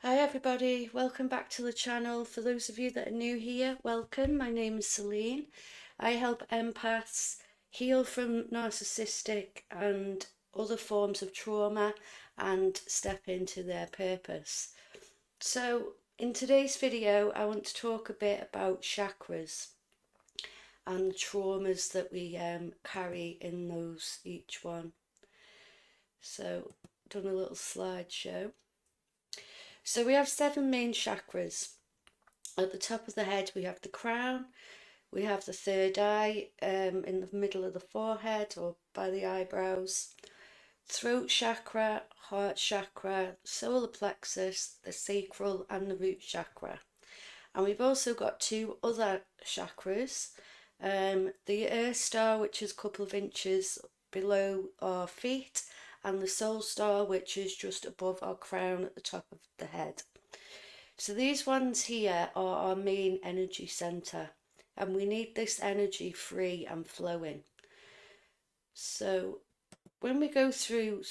Hi everybody, welcome back to the channel. For those of you that are new here, welcome. My name is Selene. I help empaths heal from narcissistic and other forms of trauma and step into their purpose. So in today's video I want to talk a bit about chakras and the traumas that we carry in those each one. So done a little slideshow. So we have 7 main chakras. At the top of the head we have the crown, we have the third eye in the middle of the forehead or by the eyebrows, throat chakra, heart chakra, solar plexus, the sacral and the root chakra. And we've also got 2 other chakras, the earth star, which is a couple of inches below our feet, and the soul star, which is just above our crown at the top of the head. So these ones here are our main energy centre, and we need this energy free and flowing. So when we go through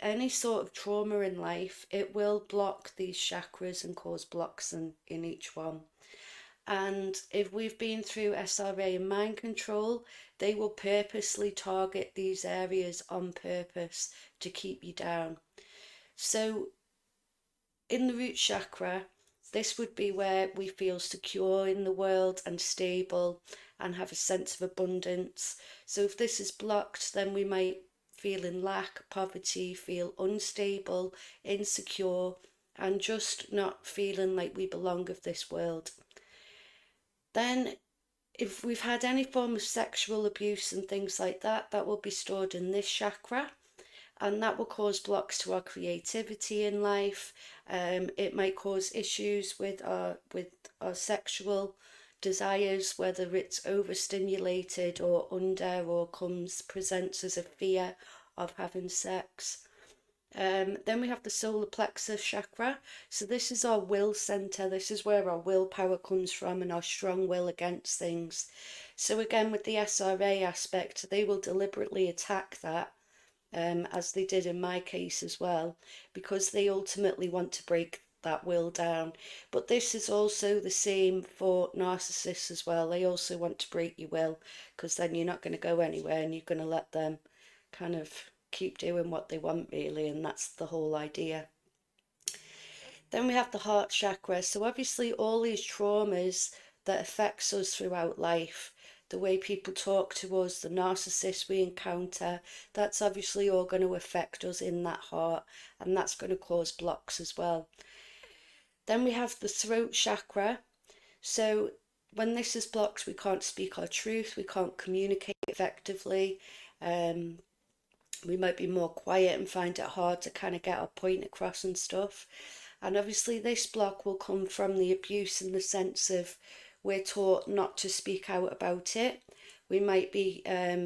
any sort of trauma in life, it will block these chakras and cause blocks in each one. And if we've been through SRA and mind control, they will purposely target these areas on purpose to keep you down. So in the root chakra, this would be where we feel secure in the world and stable and have a sense of abundance. So if this is blocked, then we might feel in lack, poverty, feel unstable, insecure, and just not feeling like we belong of this world. Then if we've had any form of sexual abuse and things like that, that will be stored in this chakra, and that will cause blocks to our creativity in life. It might cause issues with our sexual desires, whether it's overstimulated or under, or presents as a fear of having sex. Then we have the solar plexus chakra. So this is our will center. This is where our willpower comes from and our strong will against things. So again, with the SRA aspect, they will deliberately attack that, as they did in my case as well, because they ultimately want to break that will down. But this is also the same for narcissists as well. They also want to break your will, because then you're not going to go anywhere and you're going to let them kind of keep doing what they want, really, and that's the whole idea. Then we have the heart chakra. So obviously all these traumas that affects us throughout life, the way people talk to us, the narcissists we encounter, that's obviously all going to affect us in that heart, and that's going to cause blocks as well. Then we have the throat chakra. So when this is blocked, we can't speak our truth, we can't communicate effectively. We might be more quiet and find it hard to kind of get our point across and stuff. And obviously this block will come from the abuse, in the sense of we're taught not to speak out about it. We might be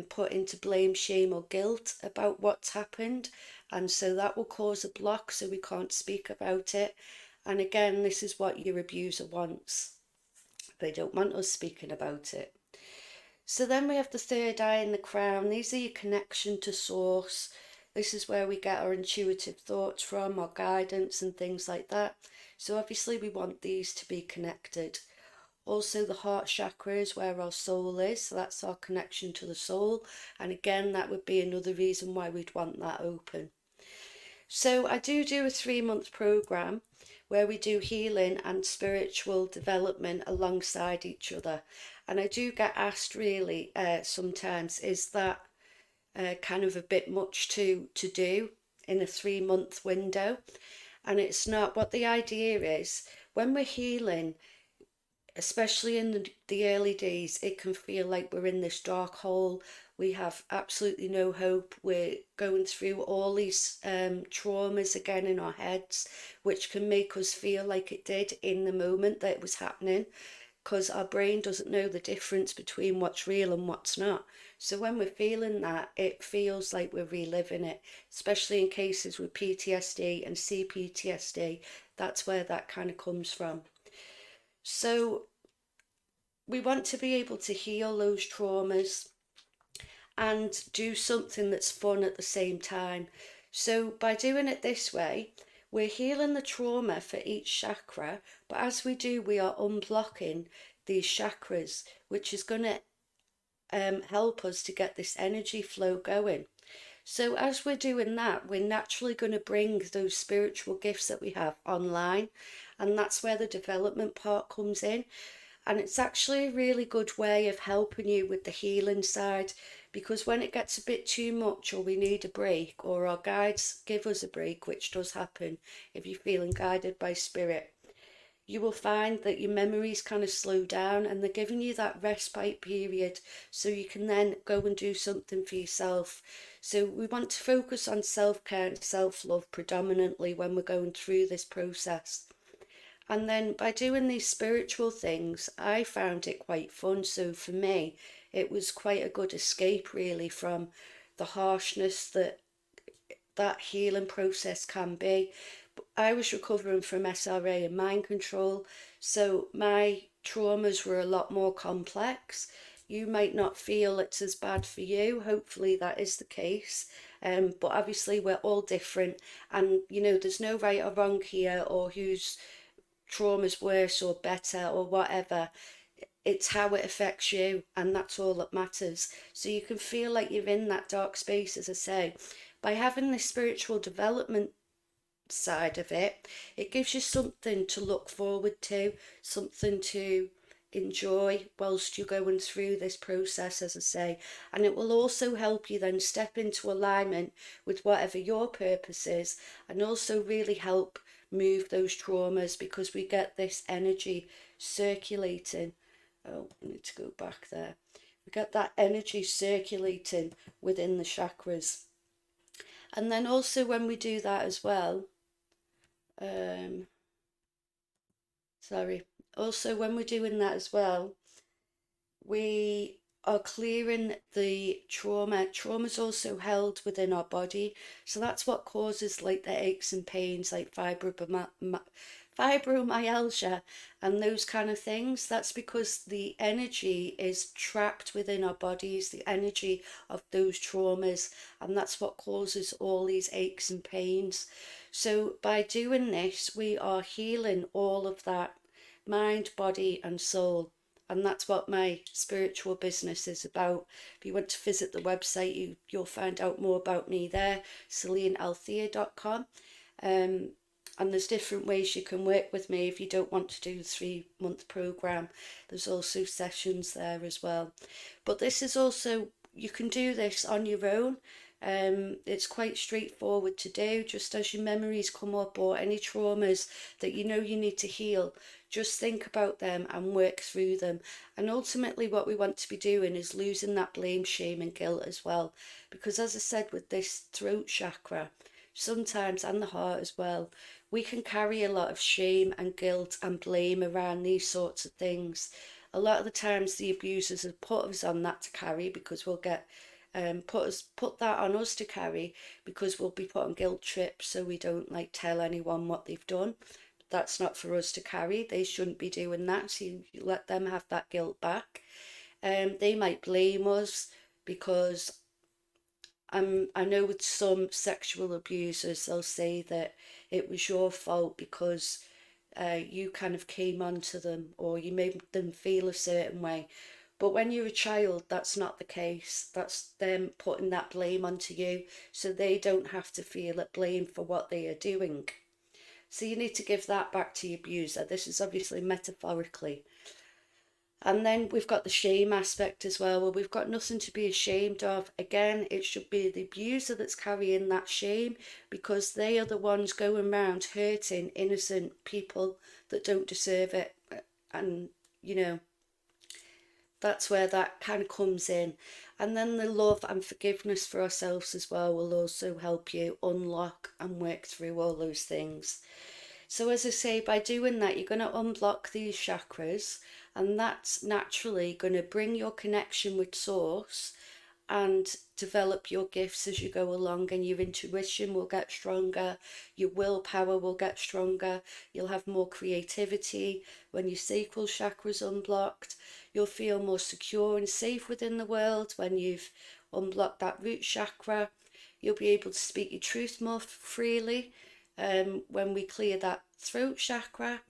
put into blame, shame or guilt about what's happened, and so that will cause a block, so we can't speak about it. And again, this is what your abuser wants. They don't want us speaking about it. So then we have the third eye and the crown. These are your connection to source. This is where we get our intuitive thoughts from, our guidance and things like that. So obviously we want these to be connected. Also the heart chakra is where our soul is, so that's our connection to the soul. And again, that would be another reason why we'd want that open. So I do a 3-month program where we do healing and spiritual development alongside each other. And I do get asked really sometimes, is that kind of a bit much to do in a 3-month window? And it's not. What the idea is, when we're healing, especially in the early days, it can feel like we're in this dark hole. We have absolutely no hope. We're going through all these traumas again in our heads, which can make us feel like it did in the moment that it was happening, because our brain doesn't know the difference between what's real and what's not. So when we're feeling that, it feels like we're reliving it, especially in cases with PTSD and CPTSD. That's where that kind of comes from. So we want to be able to heal those traumas and do something that's fun at the same time. So by doing it this way, we're healing the trauma for each chakra, but as we do, we are unblocking these chakras, which is going to help us to get this energy flow going. So as we're doing that, we're naturally going to bring those spiritual gifts that we have online, and that's where the development part comes in. And it's actually a really good way of helping you with the healing side, because when it gets a bit too much or we need a break, or our guides give us a break, which does happen if you're feeling guided by spirit, you will find that your memories kind of slow down, and they're giving you that respite period so you can then go and do something for yourself. So we want to focus on self-care and self-love predominantly when we're going through this process. And then by doing these spiritual things, I found it quite fun. So for me, it was quite a good escape really from the harshness that healing process can be. I was recovering from SRA and mind control, so my traumas were a lot more complex. You might not feel it's as bad for you. Hopefully that is the case. But obviously we're all different, and there's no right or wrong here, or whose trauma's worse or better or whatever. It's how it affects you, and that's all that matters. So you can feel like you're in that dark space, as I say, by having this spiritual development side of it. It gives you something to look forward to, something to enjoy whilst you're going through this process, as I say. And it will also help you then step into alignment with whatever your purpose is, and also really help move those traumas, because we get this energy circulating. Oh, I need to go back there. We get that energy circulating within the chakras. And then also when we do that as well, um, sorry, also when we're doing that as well, we are clearing the trauma. Trauma's also held within our body, so that's what causes like the aches and pains, like fibromyalgia and those kind of things. That's because the energy is trapped within our bodies, the energy of those traumas, and that's what causes all these aches and pains. So by doing this, we are healing all of that, mind, body and soul. And that's what my spiritual business is about. If you want to visit the website, you'll find out more about me there, selenealthea.com. And there's different ways you can work with me if you don't want to do the 3-month program. There's also sessions there as well. But this is also, you can do this on your own. It's quite straightforward to do. Just as your memories come up, or any traumas that you need to heal, just think about them and work through them. And ultimately what we want to be doing is losing that blame, shame and guilt as well. Because as I said, with this throat chakra, sometimes, and the heart as well, we can carry a lot of shame and guilt and blame around these sorts of things. A lot of the times the abusers have put us on that to carry, because we'll get put that on us to carry, because we'll be put on guilt trips, so we don't like tell anyone what they've done. That's not for us to carry. They shouldn't be doing that, so you let them have that guilt back. They might blame us because I know with some sexual abusers, they'll say that it was your fault because you kind of came onto them, or you made them feel a certain way. But when you're a child, that's not the case. That's them putting that blame onto you, so they don't have to feel it blame for what they are doing. So you need to give that back to your abuser. This is obviously metaphorically. And then we've got the shame aspect as well. Well, we've got nothing to be ashamed of. Again, it should be the abuser that's carrying that shame, because they are the ones going around hurting innocent people that don't deserve it. And, that's where that kind of comes in. And then the love and forgiveness for ourselves as well will also help you unlock and work through all those things. So as I say, by doing that, you're going to unblock these chakras, and that's naturally going to bring your connection with source and develop your gifts as you go along, and your intuition will get stronger, your willpower will get stronger, you'll have more creativity. When your sacral chakra's unblocked, you'll feel more secure and safe within the world. When you've unblocked that root chakra, you'll be able to speak your truth more freely. when we clear that throat chakra.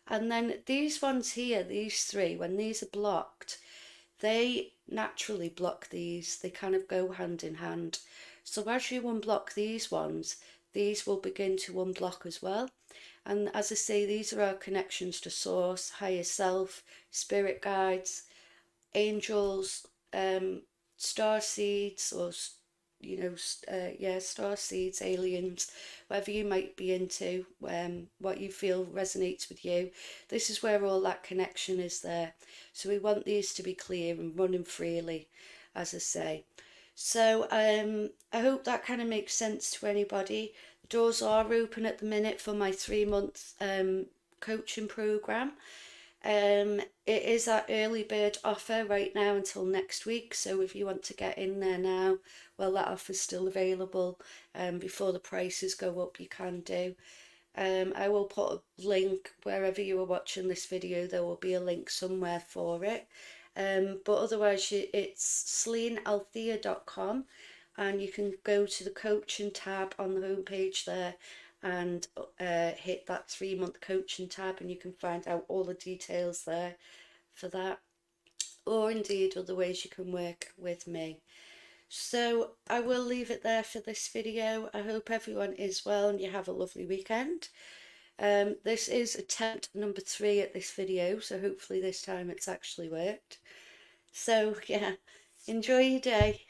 And then these ones here, these three, when these are blocked, they naturally block these. They kind of go hand in hand. So as you unblock these ones, these will begin to unblock as well. And as I say, these are our connections to source, higher self, spirit guides, angels, star seeds, or star seeds, aliens, whatever you might be into, what you feel resonates with you. This is where all that connection is there. So we want these to be clear and running freely, as I say. So I hope that kind of makes sense to anybody. The doors are open at the minute for my 3-month coaching program. It is our early bird offer right now until next week. So if you want to get in there now, well, that offer's still available. Before the prices go up, you can do. I will put a link wherever you are watching this video. There will be a link somewhere for it. But otherwise, it's selenealthea.com, and you can go to the coaching tab on the homepage there and hit that 3-month coaching tab, and you can find out all the details there for that, or indeed other ways you can work with me. So I will leave it there for this video. I hope everyone is well and you have a lovely weekend. This is attempt number 3 at this video, so hopefully this time it's actually worked. So yeah, enjoy your day.